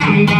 com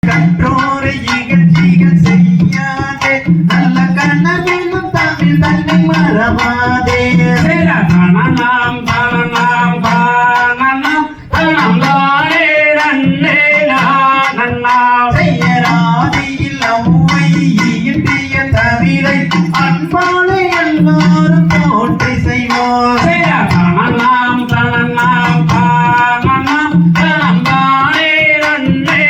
கற்றோரை இகழ்ச்சிகள் செய்யாதே நல்ல கண்ணனும் தமிழ் தன்னை மறவாதே நாம் தானம் தானம் தானம் தானே நன்னே நன்னா செய்யராதியில் அம்மை ஈட்டிய தவிரை அன்பாலே எல்லாரும் போற்றி செய்வோம் நாம் தானம் தானம் தானம் தானே நன்னே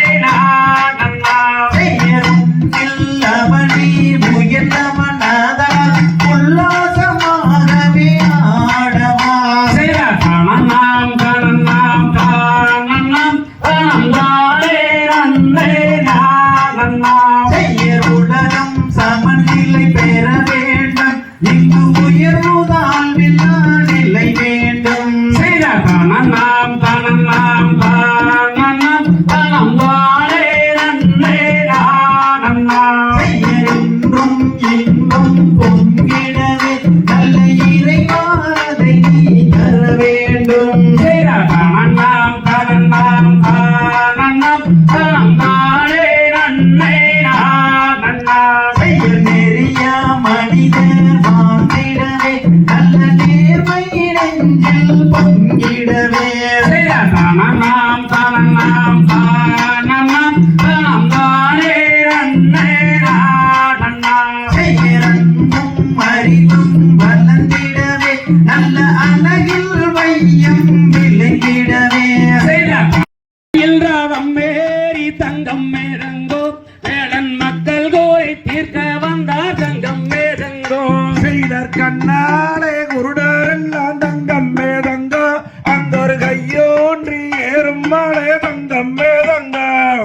நன்னா செய்யரும் இல்லவனி முயன்றவனாதால் உல்லாசமாகவே ஆடவா நாம் தானம் தானம் தானம் தானே நன்னே நன்னா செய்யருடனும் சமநிலை பெற வேண்டும் இங்கு உயர்வுதால் நிலை வேண்டும் நாம் தானம் தானம் தானம் தானே நன்னே நன்னா செய்யென்றும் இன்பம் பொங்கிடவே நல்ல இறைவாதை நீ தர வேண்டும் நாம் தானம் தானம் தானே நன்னே நன்னா செய்ய நெறியா மனிதர் வாழ்ந்திடவே நல்ல நேர்மை நெஞ்சில் பங்கிடவே நாம் தானம் தானம் தானே நன்னே நன்னா செய்யறந்தும் அறிவும் வளர்ந்திடவே நல்ல அழகில் வையம் விளங்கிடவே மேரி தங்கம் மேதங்கோ வேடன் மக்கள் கோரை தீர்க்க வந்தார் தங்கம் மேதங்கோ செய்தர் கண்ணாலே குருடரெல்லாம் தங்கம் மேதங்க அந்த ஒரு கையோன்றி ஏறும் மாலே தங்கம் மேதங்க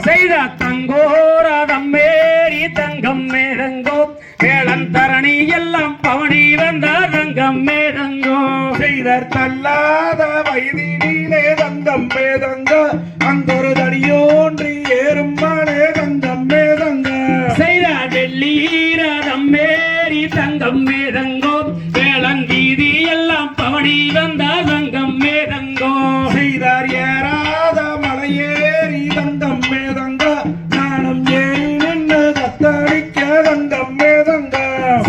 செய்த தங்கோராதம் மேரி தங்கம் மேதங்கோ வேளன் தரணி எல்லாம் பவனி வந்தார் தங்கம் மேதங்கோ செய்தர் தள்ளாத வைதினிலே தங்கம் மேதங்க அந்த ஒரு தடியோன்றி ஏறும் மாலே தங்கம் மேதங்க செய்த வெள்ளீரதம் மேரி தங்கம் மேதங்கோ வேளன் வீதி எல்லாம் பவனி வந்தார் தங்கம் மேதங்கோ செய்தார் ஏறாத மலையேறி தங்கம் மேதங்க நானும் ஏறி நின்று தத்தளிக்க தங்கம் மேதங்க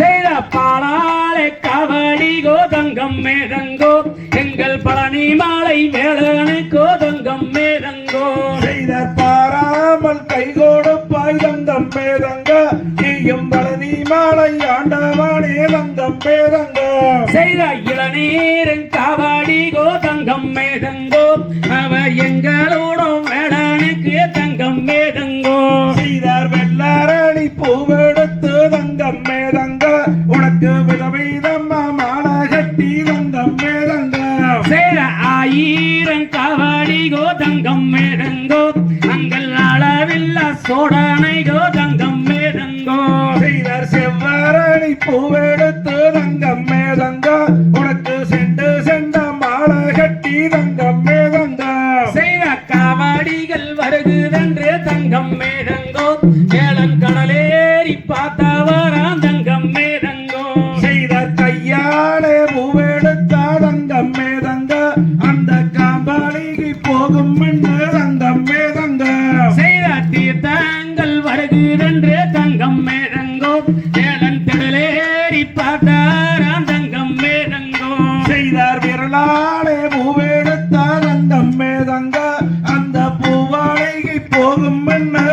செய்த பாலாலை கபடி கோதங்கம் மேதங்கோ எங்கள் பழனி மாலை வேளனுக்கோ தங்கம் மேதங்கோ செய்தார் பாராமல் கை கொடுப்பாய் தங்கம் மேதங்க நீயும் பழனி மாலை ஆண்டவானே தங்கம் மேதங்க செய்த இளநீரின் கபடி கோதங்கம் மேதங்கோ அவ எங்களோடும் வேளனுக்கு தங்கம் மேதங்கோ செய்தார் வெள்ளாரணி பூவெடுத்து தங்கம் மேதங்க உனக்கு விதவிதம்மா மாலை கட்டி தங்கம் மேதங்க செய்த ஆயிரம் கபடி கோதங்கம் மேதங்கோ அங்கள் அளவில்ல சோடனை கோதங்கம் மேதங்கோ செய்தார் செவ்வாரணி பூவெடுத்து தங்கம் மேதங்க உனக்கு செண்டு செண்ட மாலை கட்டி தங்கம் மேதங்க செய்த கபடிகள் வருகுதென்று தங்கம் மேதங்கோ ஏழன் கடலேறி பார்த்தவராம் தங்கம் மேதங்கோ செய்தார் கையாலே பூவெடுத்தா தங்கம் மேதங்க அந்த காம்பாளிக்கு போகும் என்று தங்கம் மேதங்க செய்த தீர்த்தங்கள் வருகுதென்று தங்கம் மேதங்கோ ஏழன் திடலேறி பார்த்தாராம் தங்கம் மேதங்கோ செய்தார் விரலாலே பூவெடுத்தா தங்கம் மேதங்க அந்த பூவாளிக்கு போகும் என்று